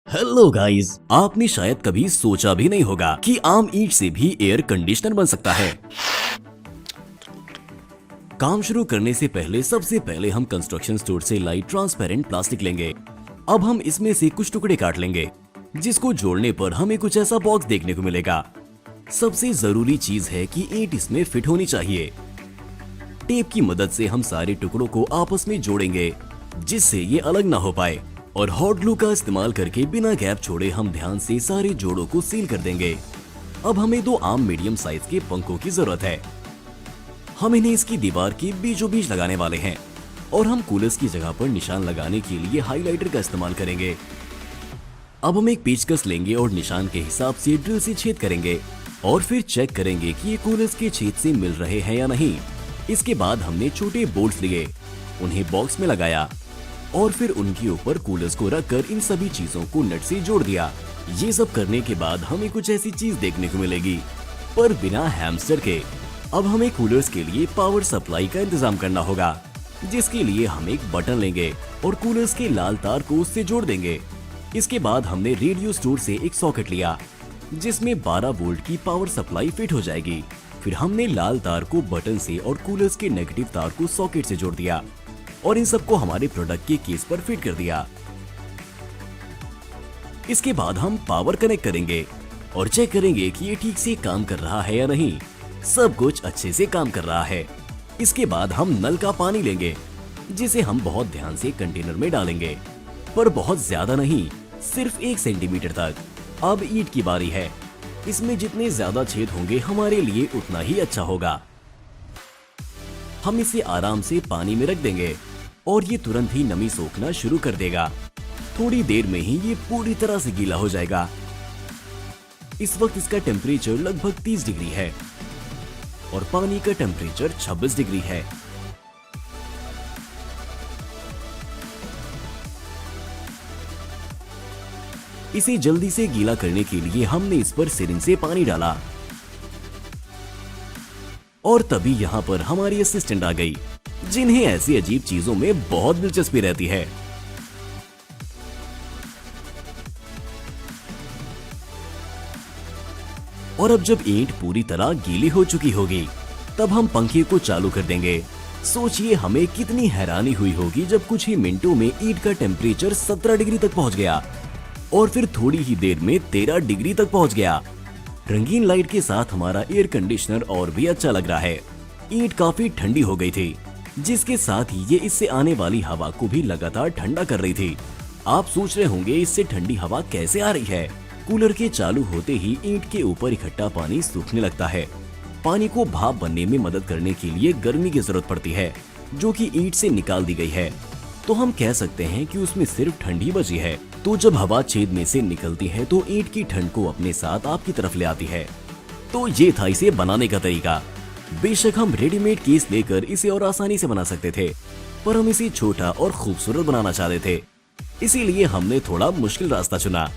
Hello guys, आपने शायद कभी सोचा भी नहीं होगा कि आम ईंट से भी एयर कंडीशनर बन सकता है। काम शुरू करने से पहले सबसे पहले हम कंस्ट्रक्शन स्टोर से लाई ट्रांसपेरेंट प्लास्टिक लेंगे। अब हम इसमें से कुछ टुकड़े काट लेंगे, जिसको जोड़ने पर हमें कुछ ऐसा बॉक्स देखने को मिलेगा। सबसे जरूरी चीज है कि ईंट इसमें फिट होनी चाहिए। टेप की मदद से हम सारे टुकड़ों को आपस में जोड़ेंगे, जिससे ये अलग ना हो पाए। और हॉट ग्लू का इस्तेमाल करके बिना गैप छोड़े हम ध्यान से सारे जोड़ों को सील कर देंगे। अब हमें दो आम मीडियम साइज के पंखों की जरूरत है। हम इन्हें इसकी दीवार के बीचों बीच लगाने वाले हैं और हम कूलर्स की जगह पर निशान लगाने के लिए हाइलाइटर का इस्तेमाल करेंगे। अब हम एक पेचकस लेंगे और निशान के हिसाब से ड्रिल से छेद करेंगे और फिर चेक करेंगे कि ये कूलर्स के छेद से मिल रहे हैं या नहीं। इसके बाद हमने छोटे बोल्ट्स लिए, उन्हें बॉक्स में लगाया और फिर उनके ऊपर कूलर्स को रखकर इन सभी चीजों को नट से जोड़ दिया। ये सब करने के बाद हमें कुछ ऐसी चीज देखने को मिलेगी, पर बिना हैमस्टर के। अब हमें कूलर्स के लिए पावर सप्लाई का इंतजाम करना होगा, जिसके लिए हम एक बटन लेंगे और कूलर्स के लाल तार को उससे जोड़ देंगे। इसके बाद हमने रेडियो स्टोर से एक सॉकेट लिया, जिसमें 12 वोल्ट की पावर सप्लाई फिट हो जाएगी। फिर हमने लाल तार को बटन से और कूलर्स के नेगेटिव तार को सॉकेट से जोड़ दिया और इन सबको हमारे प्रोडक्ट के केस पर फिट कर दिया। इसके बाद हम पावर कनेक्ट करेंगे और चेक करेंगे कि ये ठीक से काम कर रहा है या नहीं। सब कुछ अच्छे से काम कर रहा है। इसके बाद हम नल का पानी लेंगे, जिसे हम बहुत ध्यान से कंटेनर में डालेंगे, पर बहुत ज्यादा नहीं, सिर्फ 1 सेंटीमीटर तक। अब ईंट की बारी है। इसमें जितने ज्यादा छेद होंगे हमारे लिए उतना ही अच्छा होगा। हम इसे आराम से पानी में रख देंगे और ये तुरंत ही नमी सोखना शुरू कर देगा। थोड़ी देर में ही ये पूरी तरह से गीला हो जाएगा। इस वक्त इसका टेम्परेचर लगभग 30 डिग्री है और पानी का टेम्परेचर 26 डिग्री है। इसे जल्दी से गीला करने के लिए हमने इस पर सिरिंज से पानी डाला और तभी यहाँ पर हमारी असिस्टेंट आ गई, जिन्हें ऐसी अजीब चीजों में बहुत दिलचस्पी रहती है। और अब जब ईंट पूरी तरह गीली हो चुकी होगी, तब हम पंखे को चालू कर देंगे। सोचिए हमें कितनी हैरानी हुई होगी जब कुछ ही मिनटों में ईंट का टेम्परेचर 17 डिग्री तक पहुंच गया और फिर थोड़ी ही देर में 13 डिग्री तक पहुंच गया। रंगीन लाइट के साथ हमारा एयर कंडीशनर और भी अच्छा लग रहा है। ईंट काफी ठंडी हो गई थी, जिसके साथ ही ये इससे आने वाली हवा को भी लगातार ठंडा कर रही थी। आप सोच रहे होंगे इससे ठंडी हवा कैसे आ रही है। कूलर के चालू होते ही ईंट के ऊपर इकट्ठा पानी सूखने लगता है। पानी को भाप बनने में मदद करने के लिए गर्मी की जरूरत पड़ती है, जो कि ईंट से निकाल दी गई है। तो हम कह सकते हैं कि उसमें सिर्फ ठंड ही बची है। तो जब हवा छेद में से निकलती है तो ईंट की ठंड को अपने साथ आपकी तरफ ले आती है। तो ये था इसे बनाने का तरीका। बेशक हम रेडीमेड केस लेकर इसे और आसानी से बना सकते थे, पर हम इसे छोटा और खूबसूरत बनाना चाहते थे, इसीलिए हमने थोड़ा मुश्किल रास्ता चुना।